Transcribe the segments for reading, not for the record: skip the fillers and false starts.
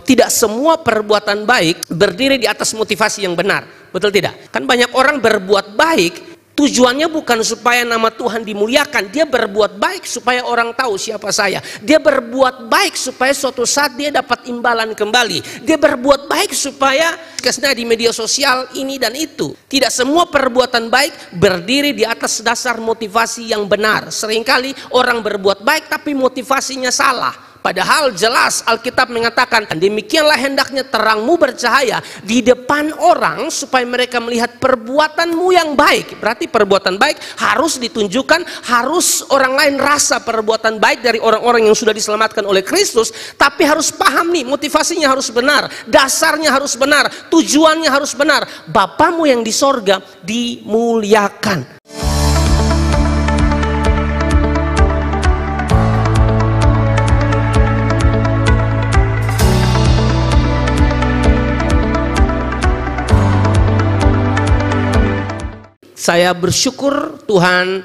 tidak semua perbuatan baik berdiri di atas motivasi yang benar. Betul tidak? Kan banyak orang berbuat baik tujuannya bukan supaya nama Tuhan dimuliakan. Dia berbuat baik supaya orang tahu siapa saya. Dia berbuat baik supaya suatu saat dia dapat imbalan kembali. Dia berbuat baik supaya kesnya di media sosial ini dan itu. Tidak semua perbuatan baik berdiri di atas dasar motivasi yang benar. Seringkali orang berbuat baik tapi motivasinya salah. Padahal jelas Alkitab mengatakan, demikianlah hendaknya terangmu bercahaya di depan orang supaya mereka melihat perbuatanmu yang baik. Berarti perbuatan baik harus ditunjukkan, harus orang lain rasa perbuatan baik dari orang-orang yang sudah diselamatkan oleh Kristus. Tapi harus paham nih, motivasinya harus benar, dasarnya harus benar, tujuannya harus benar. Bapamu yang di sorga dimuliakan. Saya bersyukur Tuhan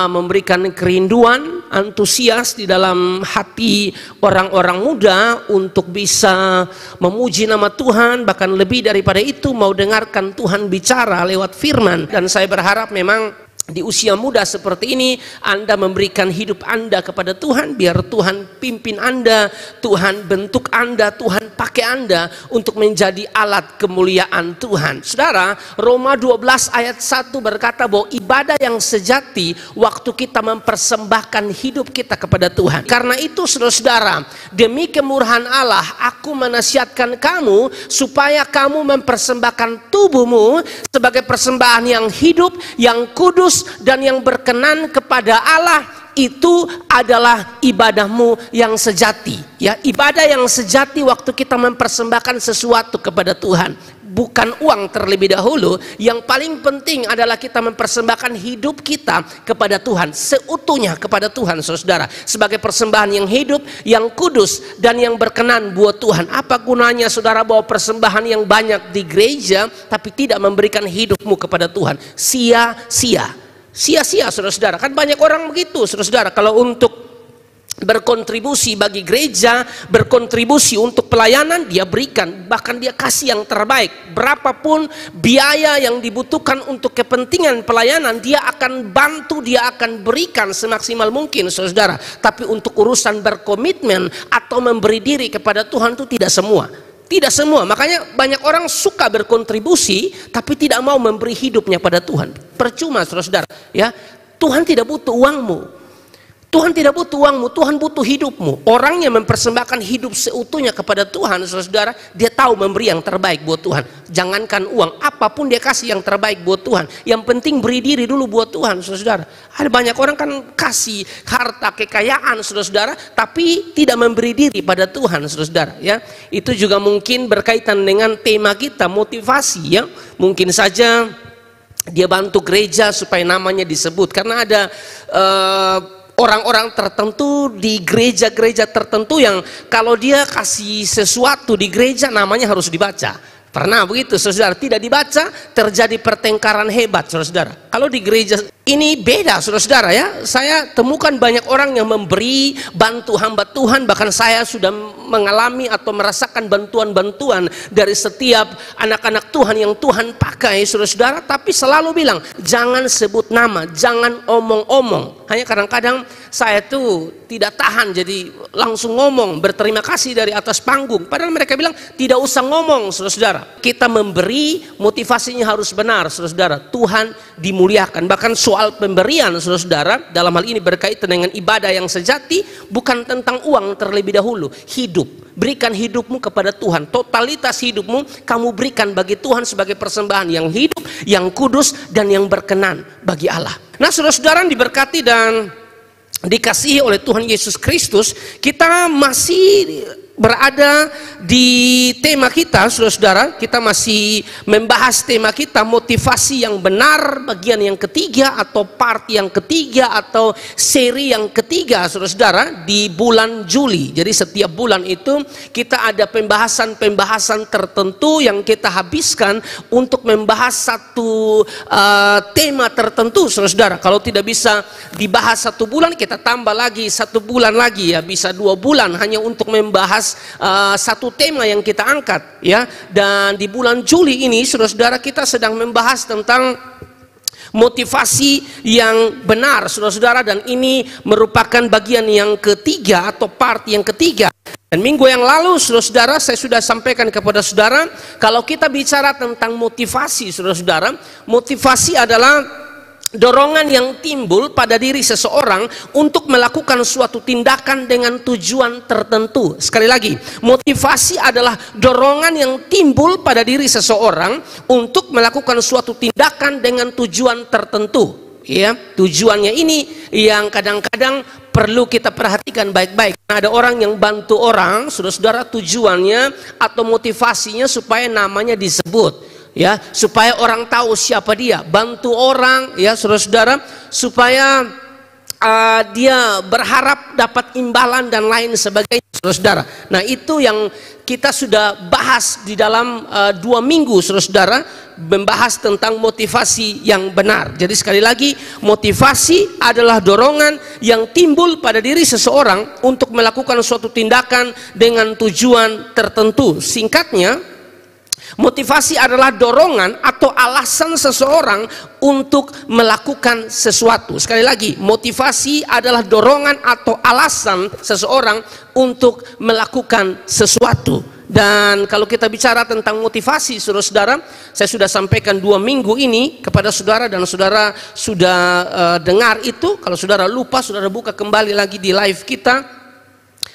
memberikan kerinduan, antusias di dalam hati orang-orang muda untuk bisa memuji nama Tuhan. Bahkan lebih daripada itu mau dengarkan Tuhan bicara lewat firman. Dan saya berharap memang di usia muda seperti ini Anda memberikan hidup Anda kepada Tuhan. Biar Tuhan pimpin Anda, Tuhan bentuk Anda, Tuhan pakai Anda untuk menjadi alat kemuliaan Tuhan. Saudara, Roma 12 ayat 1 berkata bahwa ibadah yang sejati waktu kita mempersembahkan hidup kita kepada Tuhan. Karena itu saudara-saudara, demi kemurahan Allah aku menasihatkan kamu supaya kamu mempersembahkan tubuhmu sebagai persembahan yang hidup, yang kudus dan yang berkenan kepada Allah. Itu adalah ibadahmu yang sejati. Ya, ibadah yang sejati waktu kita mempersembahkan sesuatu kepada Tuhan. Bukan uang terlebih dahulu. Yang paling penting adalah kita mempersembahkan hidup kita kepada Tuhan, seutuhnya kepada Tuhan, saudara, sebagai persembahan yang hidup, yang kudus dan yang berkenan buat Tuhan. Apa gunanya saudara bawa persembahan yang banyak di gereja tapi tidak memberikan hidupmu kepada Tuhan? Sia-sia. Sia-sia, saudara-saudara. Kan banyak orang begitu, saudara-saudara. Kalau untuk berkontribusi bagi gereja, berkontribusi untuk pelayanan, dia berikan, bahkan dia kasih yang terbaik. Berapapun biaya yang dibutuhkan untuk kepentingan pelayanan, dia akan bantu, dia akan berikan semaksimal mungkin, saudara. Tapi untuk urusan berkomitmen atau memberi diri kepada Tuhan itu tidak semua. Tidak semua. Makanya banyak orang suka berkontribusi tapi tidak mau memberi hidupnya pada Tuhan. Percuma, saudara-saudara. Ya, Tuhan tidak butuh uangmu. Tuhan tidak butuh uangmu, Tuhan butuh hidupmu. Orang yang mempersembahkan hidup seutuhnya kepada Tuhan, saudara, dia tahu memberi yang terbaik buat Tuhan. Jangankan uang, apapun dia kasih yang terbaik buat Tuhan. Yang penting beri diri dulu buat Tuhan, saudara. Ada banyak orang kan kasih harta, kekayaan, saudara, tapi tidak memberi diri pada Tuhan, saudara. Ya, itu juga mungkin berkaitan dengan tema kita, motivasi. Ya, mungkin saja dia bantu gereja supaya namanya disebut, karena ada orang-orang tertentu di gereja-gereja tertentu yang kalau dia kasih sesuatu di gereja namanya harus dibaca. Pernah begitu, saudara? Tidak dibaca, terjadi pertengkaran hebat, saudara. Kalau di gereja ini beda, saudara, ya. Saya temukan banyak orang yang memberi, bantu hamba Tuhan. Bahkan saya sudah mengalami atau merasakan bantuan-bantuan dari setiap anak-anak Tuhan yang Tuhan pakai, saudara. Tapi selalu bilang, jangan sebut nama, jangan omong-omong. Hanya kadang-kadang saya tuh tidak tahan, jadi langsung ngomong berterima kasih dari atas panggung. Padahal mereka bilang tidak usah ngomong, saudara. Kita memberi, motivasinya harus benar, saudara. Tuhan dimuliakan. Bahkan soal pemberian, saudara, dalam hal ini berkaitan dengan ibadah yang sejati, bukan tentang uang terlebih dahulu. Hidup, berikan hidupmu kepada Tuhan. Totalitas hidupmu kamu berikan bagi Tuhan sebagai persembahan yang hidup, yang kudus dan yang berkenan bagi Allah. Nah, saudara-saudara diberkati dan dikasihi oleh Tuhan Yesus Kristus, kita masih berada di tema kita, saudara-saudara. Kita masih membahas tema kita, motivasi yang benar, bagian yang ketiga atau part yang ketiga atau seri yang ketiga, saudara-saudara, di bulan Juli. Jadi setiap bulan itu kita ada pembahasan-pembahasan tertentu yang kita habiskan untuk membahas satu tema tertentu, saudara-saudara. Kalau tidak bisa dibahas satu bulan, kita tambah lagi satu bulan lagi, ya bisa 2 bulan hanya untuk membahas membahas satu tema yang kita angkat, ya. Dan di bulan Juli ini, saudara-saudara, kita sedang membahas tentang motivasi yang benar, saudara-saudara, dan ini merupakan bagian yang ketiga atau part yang ketiga. Dan minggu yang lalu, saudara-saudara, saya sudah sampaikan kepada saudara, kalau kita bicara tentang motivasi, saudara-saudara, motivasi adalah dorongan yang timbul pada diri seseorang untuk melakukan suatu tindakan dengan tujuan tertentu. Sekali lagi, motivasi adalah dorongan yang timbul pada diri seseorang untuk melakukan suatu tindakan dengan tujuan tertentu. Ya, tujuannya ini yang kadang-kadang perlu kita perhatikan baik-baik. Ada orang yang bantu orang, saudara-saudara, tujuannya atau motivasinya supaya namanya disebut, ya, supaya orang tahu siapa dia. Bantu orang, ya, saudara-saudara, supaya dia berharap dapat imbalan dan lain sebagainya, saudara-saudara. Nah, itu yang kita sudah bahas di dalam 2 minggu, saudara-saudara, membahas tentang motivasi yang benar. Jadi sekali lagi, motivasi adalah dorongan yang timbul pada diri seseorang untuk melakukan suatu tindakan dengan tujuan tertentu. Singkatnya, motivasi adalah dorongan atau alasan seseorang untuk melakukan sesuatu. Sekali lagi, motivasi adalah dorongan atau alasan seseorang untuk melakukan sesuatu. Dan kalau kita bicara tentang motivasi, saudara-saudara, saya sudah sampaikan 2 minggu ini kepada saudara, dan saudara sudah dengar itu. Kalau saudara lupa, saudara buka kembali lagi di live kita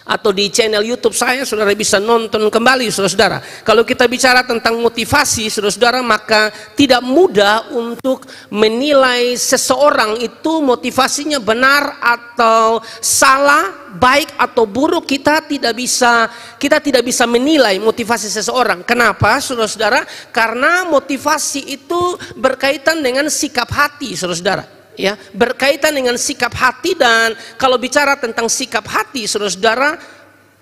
atau di channel YouTube saya, saudara bisa nonton kembali, saudara-saudara. Kalau kita bicara tentang motivasi, saudara-saudara, maka tidak mudah untuk menilai seseorang itu motivasinya benar atau salah, baik atau buruk. Kita tidak bisa menilai motivasi seseorang. Kenapa, saudara-saudara? Karena motivasi itu berkaitan dengan sikap hati, saudara-saudara. Ya, berkaitan dengan sikap hati. Dan kalau bicara tentang sikap hati, saudara-saudara,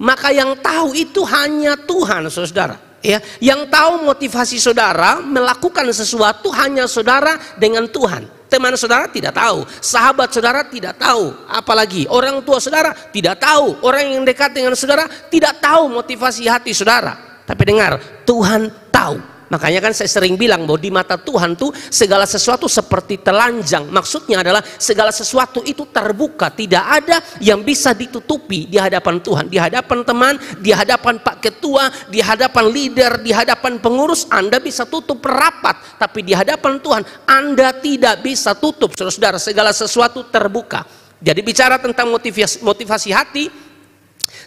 maka yang tahu itu hanya Tuhan, saudara. Ya, yang tahu motivasi saudara melakukan sesuatu hanya saudara dengan Tuhan. Teman saudara tidak tahu, sahabat saudara tidak tahu, apalagi orang tua saudara tidak tahu, orang yang dekat dengan saudara tidak tahu motivasi hati saudara. Tapi dengar, Tuhan tahu. Makanya kan saya sering bilang bahwa di mata Tuhan tuh segala sesuatu seperti telanjang. Maksudnya adalah segala sesuatu itu terbuka, tidak ada yang bisa ditutupi di hadapan Tuhan. Di hadapan teman, di hadapan Pak Ketua, di hadapan leader, di hadapan pengurus, Anda bisa tutup rapat. Tapi di hadapan Tuhan Anda tidak bisa tutup, saudara-saudara. Segala sesuatu terbuka. Jadi bicara tentang motivasi hati,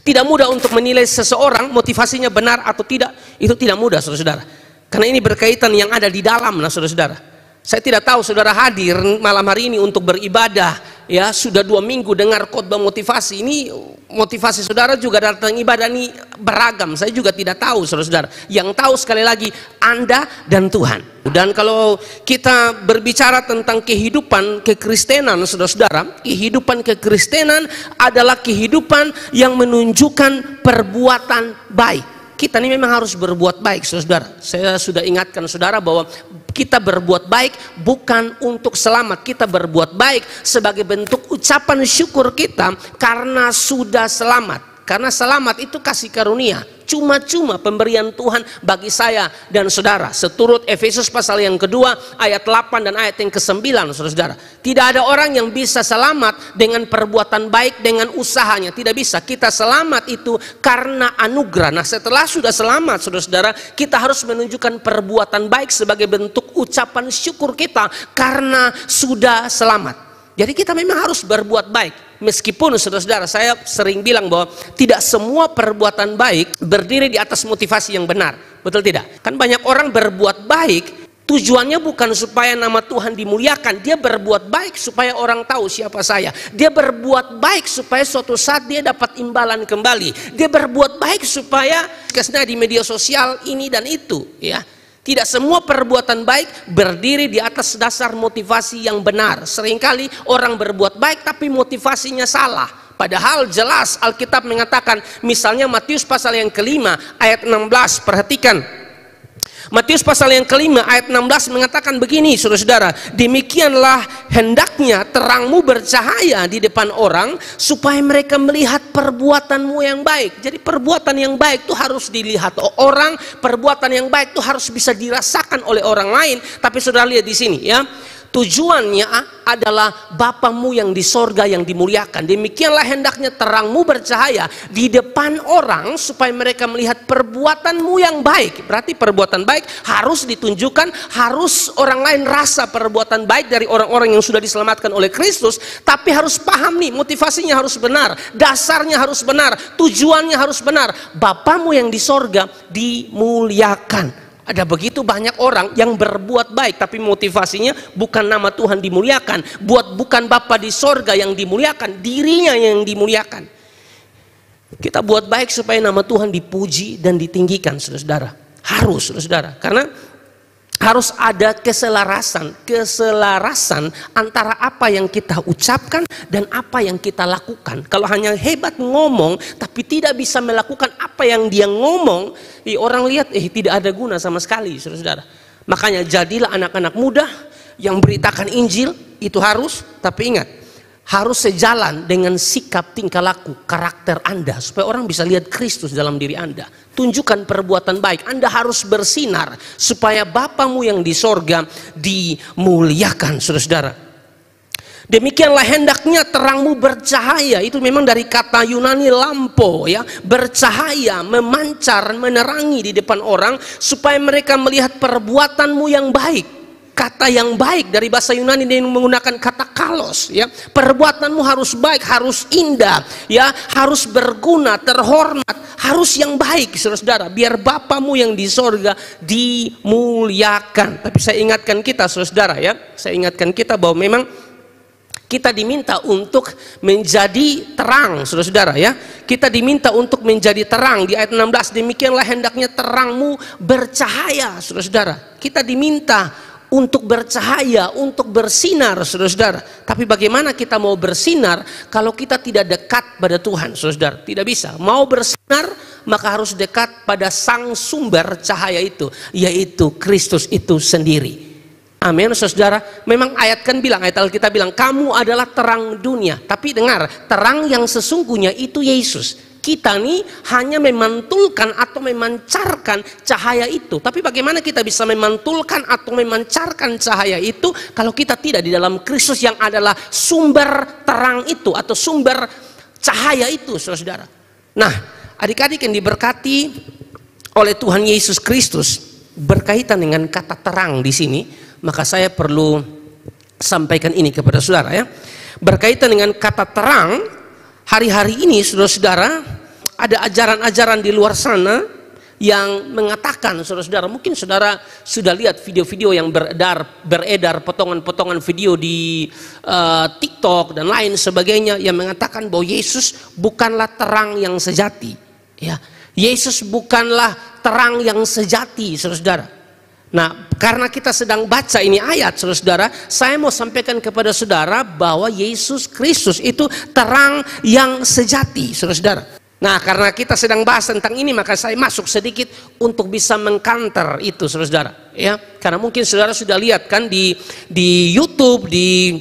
tidak mudah untuk menilai seseorang motivasinya benar atau tidak. Itu tidak mudah, saudara-saudara. Karena ini berkaitan yang ada di dalam, nah, saudara-saudara. Saya tidak tahu saudara hadir malam hari ini untuk beribadah, ya, sudah 2 minggu dengar khotbah motivasi. Ini motivasi saudara juga datang ibadah ini beragam. Saya juga tidak tahu, saudara-saudara. Yang tahu sekali lagi Anda dan Tuhan. Dan kalau kita berbicara tentang kehidupan kekristenan, saudara-saudara, kehidupan kekristenan adalah kehidupan yang menunjukkan perbuatan baik. Kita ini memang harus berbuat baik, saudara. Saya sudah ingatkan saudara bahwa kita berbuat baik bukan untuk selamat. Kita berbuat baik sebagai bentuk ucapan syukur kita karena sudah selamat. Karena selamat itu kasih karunia, cuma-cuma pemberian Tuhan bagi saya dan saudara. Seturut Efesus pasal yang kedua ayat 8 dan ayat yang ke-9, saudara. Tidak ada orang yang bisa selamat dengan perbuatan baik, dengan usahanya. Tidak bisa. Kita selamat itu karena anugerah. Nah, setelah sudah selamat, saudara-saudara, kita harus menunjukkan perbuatan baik sebagai bentuk ucapan syukur kita karena sudah selamat. Jadi kita memang harus berbuat baik. Meskipun saudara-saudara, saya sering bilang bahwa tidak semua perbuatan baik berdiri di atas motivasi yang benar. Betul tidak? Kan banyak orang berbuat baik tujuannya bukan supaya nama Tuhan dimuliakan. Dia berbuat baik supaya orang tahu siapa saya. Dia berbuat baik supaya suatu saat dia dapat imbalan kembali. Dia berbuat baik supaya kesnya di media sosial ini dan itu, ya. Tidak semua perbuatan baik berdiri di atas dasar motivasi yang benar. Seringkali orang berbuat baik tapi motivasinya salah. Padahal jelas Alkitab mengatakan, misalnya Matius pasal yang ke-5 ayat 16, perhatikan. Matius pasal yang kelima ayat 16 mengatakan begini, saudara-saudara, demikianlah hendaknya terangmu bercahaya di depan orang supaya mereka melihat perbuatanmu yang baik. Jadi perbuatan yang baik itu harus dilihat orang, perbuatan yang baik itu harus bisa dirasakan oleh orang lain. Tapi saudara lihat di sini ya, tujuannya adalah Bapamu yang di sorga yang dimuliakan. Demikianlah hendaknya terangmu bercahaya di depan orang supaya mereka melihat perbuatanmu yang baik. Berarti perbuatan baik harus ditunjukkan, harus orang lain rasa perbuatan baik dari orang-orang yang sudah diselamatkan oleh Kristus. Tapi harus paham nih, motivasinya harus benar, dasarnya harus benar, tujuannya harus benar. Bapamu yang di sorga dimuliakan. Ada begitu banyak orang yang berbuat baik tapi motivasinya bukan nama Tuhan dimuliakan, bukan Bapa di sorga yang dimuliakan, dirinya yang dimuliakan. Kita buat baik supaya nama Tuhan dipuji dan ditinggikan, saudara-saudara. Harus, saudara-saudara, karena harus ada keselarasan antara apa yang kita ucapkan dan apa yang kita lakukan. Kalau hanya hebat ngomong tapi tidak bisa melakukan apa yang dia ngomong, orang lihat tidak ada guna sama sekali, saudara-saudara. Makanya jadilah anak-anak muda yang beritakan Injil, itu harus, tapi ingat, harus sejalan dengan sikap, tingkah laku, karakter Anda supaya orang bisa lihat Kristus dalam diri Anda. Tunjukkan perbuatan baik. Anda harus bersinar supaya Bapamu yang di sorga dimuliakan, saudara-saudara. Demikianlah hendaknya terangmu bercahaya. Itu memang dari kata Yunani lampo ya, bercahaya, memancar, menerangi di depan orang supaya mereka melihat perbuatanmu yang baik. Kata yang baik dari bahasa Yunani yang menggunakan kata kalos ya. Perbuatanmu harus baik, harus indah ya, harus berguna, terhormat, harus yang baik, saudara-saudara, biar Bapamu yang di sorga dimuliakan. Tapi saya ingatkan kita, saudara-saudara ya, saya ingatkan kita bahwa memang kita diminta untuk menjadi terang, saudara-saudara ya. Kita diminta untuk menjadi terang. Di ayat 16, demikianlah hendaknya terangmu bercahaya, saudara-saudara. Kita diminta untuk bercahaya, untuk bersinar, saudara-saudara. Tapi bagaimana kita mau bersinar kalau kita tidak dekat pada Tuhan, saudara-saudara? Tidak bisa. Mau bersinar maka harus dekat pada sang sumber cahaya itu, yaitu Kristus itu sendiri. Amin, saudara. Memang ayat Alkitab bilang kamu adalah terang dunia. Tapi dengar, terang yang sesungguhnya itu Yesus. Kita nih hanya memantulkan atau memancarkan cahaya itu. Tapi bagaimana kita bisa memantulkan atau memancarkan cahaya itu kalau kita tidak di dalam Kristus yang adalah sumber terang itu atau sumber cahaya itu, saudara-saudara. Nah, adik-adik yang diberkati oleh Tuhan Yesus Kristus, berkaitan dengan kata terang di sini, maka saya perlu sampaikan ini kepada saudara ya. Berkaitan dengan kata terang, hari-hari ini saudara-saudara ada ajaran-ajaran di luar sana yang mengatakan, saudara-saudara, mungkin saudara sudah lihat video-video yang beredar potongan-potongan video di TikTok dan lain sebagainya yang mengatakan bahwa Yesus bukanlah terang yang sejati ya. Yesus bukanlah terang yang sejati, saudara-saudara. Nah, karena kita sedang baca ini ayat, saudara-saudara, saya mau sampaikan kepada saudara bahwa Yesus Kristus itu terang yang sejati, saudara-saudara. Nah, karena kita sedang bahas tentang ini, maka saya masuk sedikit untuk bisa mengkanter itu, saudara-saudara. Ya, karena mungkin saudara sudah lihat kan di YouTube, di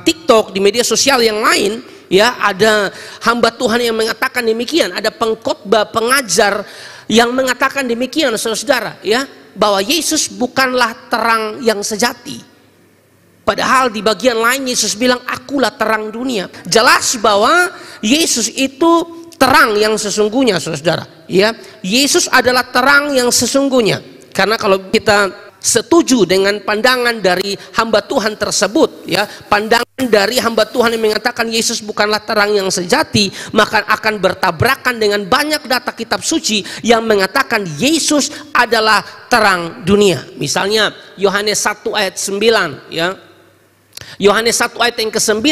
TikTok, di media sosial yang lain, ya, ada hamba Tuhan yang mengatakan demikian, ada pengkhotbah, pengajar yang mengatakan demikian, saudara-saudara, ya, bahwa Yesus bukanlah terang yang sejati. Padahal di bagian lain Yesus bilang akulah terang dunia. Jelas bahwa Yesus itu terang yang sesungguhnya, saudara-saudara. Ya, Yesus adalah terang yang sesungguhnya. Karena kalau kita setuju dengan pandangan dari hamba Tuhan tersebut, ya, pandangan dari hamba Tuhan yang mengatakan Yesus bukanlah terang yang sejati, maka akan bertabrakan dengan banyak data kitab suci yang mengatakan Yesus adalah terang dunia. Misalnya Yohanes 1 ayat 9, ya. Yohanes 1 ayat yang ke-9.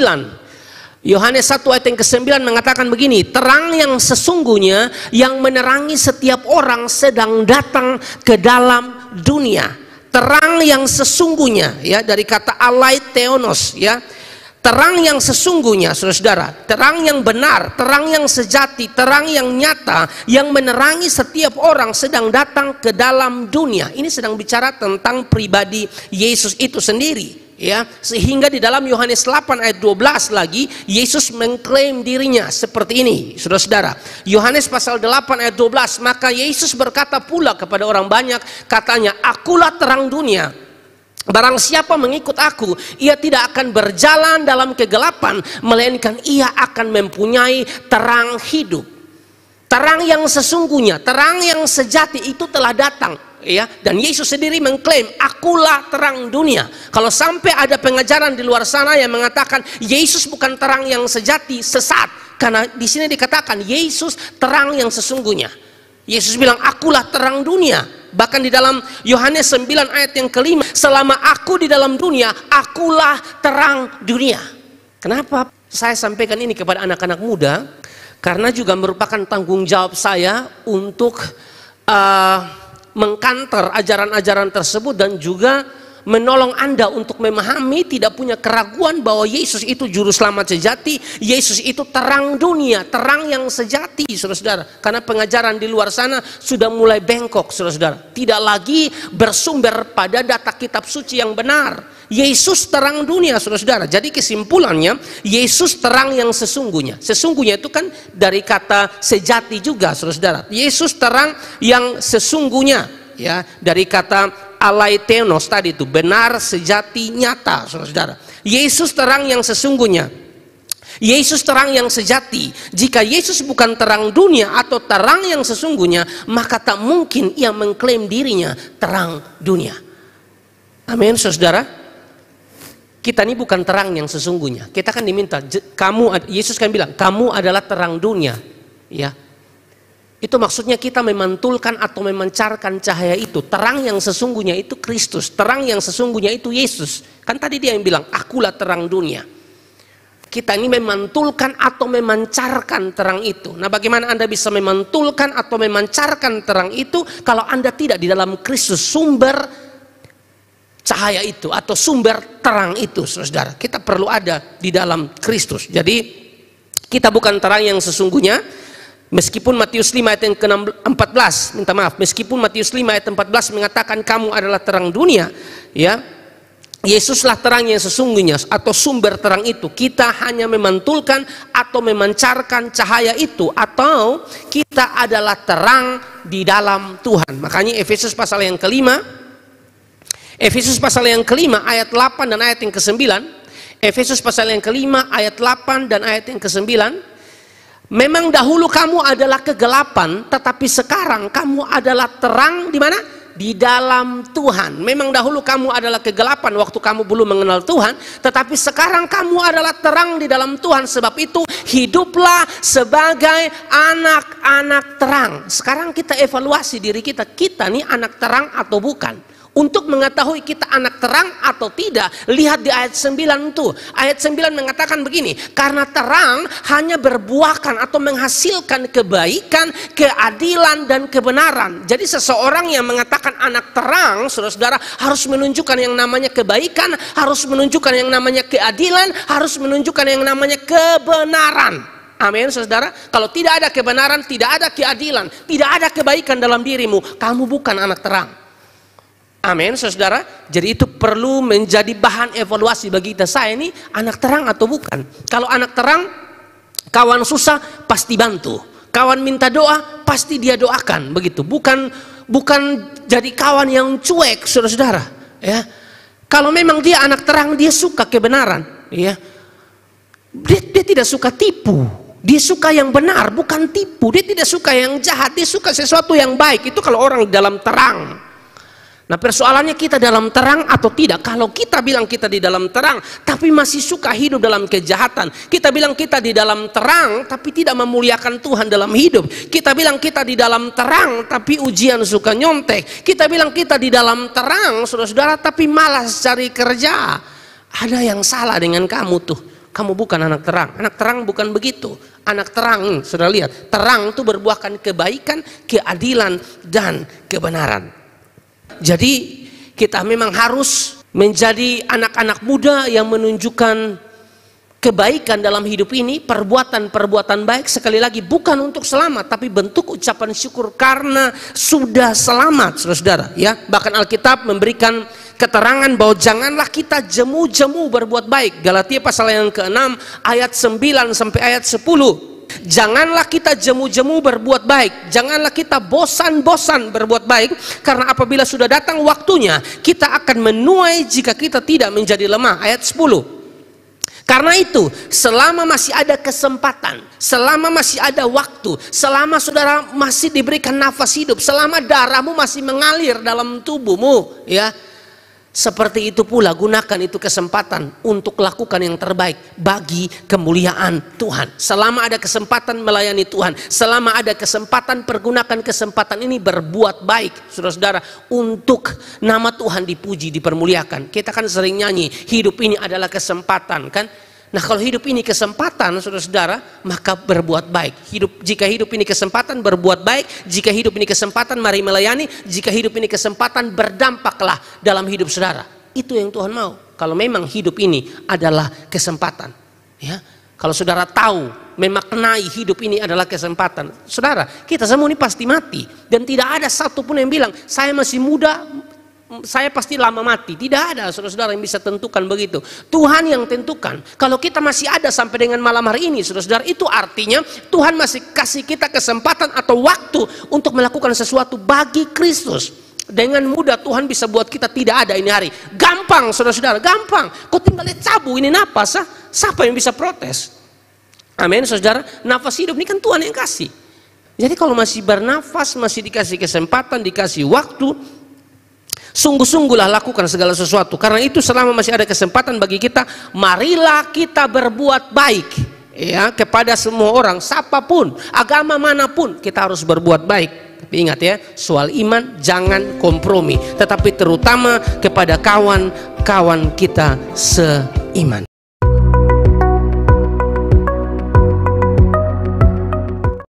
Yohanes 1 ayat yang ke-9 mengatakan begini, terang yang sesungguhnya yang menerangi setiap orang sedang datang ke dalam dunia. Terang yang sesungguhnya, ya, dari kata alai theonos, ya. Terang yang sesungguhnya, saudara-saudara, terang yang benar, terang yang sejati, terang yang nyata, yang menerangi setiap orang sedang datang ke dalam dunia. Ini sedang bicara tentang pribadi Yesus itu sendiri, ya. Sehingga di dalam Yohanes 8 ayat 12 lagi, Yesus mengklaim dirinya seperti ini, saudara-saudara. Yohanes pasal 8 ayat 12, maka Yesus berkata pula kepada orang banyak, katanya, akulah terang dunia. Barang siapa mengikut aku, ia tidak akan berjalan dalam kegelapan, melainkan ia akan mempunyai terang hidup. Terang yang sesungguhnya, terang yang sejati itu telah datang, ya. Dan Yesus sendiri mengklaim, akulah terang dunia. Kalau sampai ada pengajaran di luar sana yang mengatakan Yesus bukan terang yang sejati, sesat. Karena di sini dikatakan Yesus terang yang sesungguhnya. Yesus bilang, akulah terang dunia. Bahkan di dalam Yohanes 9 ayat yang kelima, selama aku di dalam dunia, akulah terang dunia. Kenapa saya sampaikan ini kepada anak-anak muda? Karena juga merupakan tanggung jawab saya untuk mengkanter ajaran-ajaran tersebut, dan juga menolong Anda untuk memahami, tidak punya keraguan bahwa Yesus itu juru selamat sejati, Yesus itu terang dunia, terang yang sejati, saudara-saudara. Karena pengajaran di luar sana sudah mulai bengkok, saudara-saudara. Tidak lagi bersumber pada data kitab suci yang benar. Yesus terang dunia, saudara-saudara. Jadi kesimpulannya, Yesus terang yang sesungguhnya. Sesungguhnya itu kan dari kata sejati juga, saudara-saudara. Yesus terang yang sesungguhnya, ya, dari kata alaitenos tadi itu, benar, sejati, nyata, saudara-saudara. Yesus terang yang sesungguhnya, Yesus terang yang sejati. Jika Yesus bukan terang dunia atau terang yang sesungguhnya, maka tak mungkin ia mengklaim dirinya terang dunia. Amin, saudara. Kita ini bukan terang yang sesungguhnya. Kita kan diminta, Yesus kan bilang, kamu adalah terang dunia, ya. Itu maksudnya kita memantulkan atau memancarkan cahaya itu. Terang yang sesungguhnya itu Kristus, terang yang sesungguhnya itu Yesus. Kan tadi dia yang bilang, akulah terang dunia. Kita ini memantulkan atau memancarkan terang itu. Nah, bagaimana Anda bisa memantulkan atau memancarkan terang itu kalau Anda tidak di dalam Kristus, sumber cahaya itu atau sumber terang itu, saudara. Kita perlu ada di dalam Kristus. Jadi kita bukan terang yang sesungguhnya. Meskipun Matius 5 ayat yang ke-14, minta maaf, meskipun Matius 5 ayat 14 mengatakan kamu adalah terang dunia, ya, Yesuslah terang yang sesungguhnya atau sumber terang itu. Kita hanya memantulkan atau memancarkan cahaya itu, atau kita adalah terang di dalam Tuhan. Makanya Efesus pasal yang kelima, Efesus pasal yang kelima ayat 8 dan ayat yang ke-9, Efesus pasal yang kelima ayat 8 dan ayat yang ke-9, memang dahulu kamu adalah kegelapan, tetapi sekarang kamu adalah terang di mana? Di dalam Tuhan. Memang dahulu kamu adalah kegelapan waktu kamu belum mengenal Tuhan, tetapi sekarang kamu adalah terang di dalam Tuhan. Sebab itu hiduplah sebagai anak-anak terang. Sekarang kita evaluasi diri kita, kita nih anak terang atau bukan? Untuk mengetahui kita anak terang atau tidak, lihat di ayat 9 tuh. Ayat 9 mengatakan begini, karena terang hanya berbuahkan atau menghasilkan kebaikan, keadilan, dan kebenaran. Jadi seseorang yang mengatakan anak terang, saudara-saudara, harus menunjukkan yang namanya kebaikan, harus menunjukkan yang namanya keadilan, harus menunjukkan yang namanya kebenaran. Amin, saudara. Kalau tidak ada kebenaran, tidak ada keadilan, tidak ada kebaikan dalam dirimu, kamu bukan anak terang. Amin, saudara. Jadi itu perlu menjadi bahan evaluasi bagi kita. Saya ini anak terang atau bukan? Kalau anak terang, kawan susah pasti bantu, kawan minta doa pasti dia doakan, begitu. Bukan jadi kawan yang cuek, saudara-saudara. Ya, kalau memang dia anak terang, dia suka kebenaran. Ya, dia tidak suka tipu. Dia suka yang benar, bukan tipu. Dia tidak suka yang jahat. Dia suka sesuatu yang baik. Itu kalau orang dalam terang. Nah, persoalannya kita dalam terang atau tidak. Kalau kita bilang kita di dalam terang tapi masih suka hidup dalam kejahatan, kita bilang kita di dalam terang tapi tidak memuliakan Tuhan dalam hidup, kita bilang kita di dalam terang tapi ujian suka nyontek, kita bilang kita di dalam terang, saudara-saudara, tapi malas cari kerja, ada yang salah dengan kamu tuh. Kamu bukan anak terang. Anak terang bukan begitu. Anak terang, saudara lihat, terang itu berbuahkan kebaikan, keadilan, dan kebenaran. Jadi kita memang harus menjadi anak-anak muda yang menunjukkan kebaikan dalam hidup ini, perbuatan-perbuatan baik sekali lagi bukan untuk selamat, tapi bentuk ucapan syukur karena sudah selamat, saudara-saudara. Ya, bahkan Alkitab memberikan keterangan bahwa janganlah kita jemu-jemu berbuat baik. Galatia pasal yang ke-6 ayat 9 sampai ayat 10. Janganlah kita jemu-jemu berbuat baik, janganlah kita bosan-bosan berbuat baik, karena apabila sudah datang waktunya, kita akan menuai jika kita tidak menjadi lemah. Ayat 10. Karena itu, selama masih ada kesempatan, selama masih ada waktu, selama saudara masih diberikan nafas hidup, selama darahmu masih mengalir dalam tubuhmu, ya, seperti itu pula gunakan itu kesempatan untuk lakukan yang terbaik bagi kemuliaan Tuhan. Selama ada kesempatan melayani Tuhan, selama ada kesempatan, pergunakan kesempatan ini berbuat baik, saudara-saudara, untuk nama Tuhan dipuji, dipermuliakan. Kita kan sering nyanyi, hidup ini adalah kesempatan, kan? Nah, kalau hidup ini kesempatan, saudara-saudara, maka berbuat baik. Jika hidup ini kesempatan, berbuat baik. Jika hidup ini kesempatan, mari melayani. Jika hidup ini kesempatan, berdampaklah dalam hidup saudara. Itu yang Tuhan mau. Kalau memang hidup ini adalah kesempatan, ya. Kalau saudara tahu, memaknai hidup ini adalah kesempatan, saudara, kita semua ini pasti mati. Dan tidak ada satupun yang bilang, saya masih muda, saya pasti lama mati. Tidak ada, saudara-saudara, yang bisa tentukan begitu. Tuhan yang tentukan. Kalau kita masih ada sampai dengan malam hari ini, saudara-saudara, itu artinya Tuhan masih kasih kita kesempatan atau waktu untuk melakukan sesuatu bagi Kristus. Dengan mudah Tuhan bisa buat kita tidak ada ini hari. Gampang, saudara-saudara, gampang. Kau tinggal lihat cabu, ini napas, siapa yang bisa protes? Amin, saudara. Nafas hidup ini kan Tuhan yang kasih. Jadi kalau masih bernafas, masih dikasih kesempatan, dikasih waktu, sungguh-sungguhlah lakukan segala sesuatu. Karena itu selama masih ada kesempatan bagi kita, marilah kita berbuat baik, ya, kepada semua orang, siapapun, agama manapun, kita harus berbuat baik. Tapi ingat ya, soal iman jangan kompromi, tetapi terutama kepada kawan-kawan kita seiman.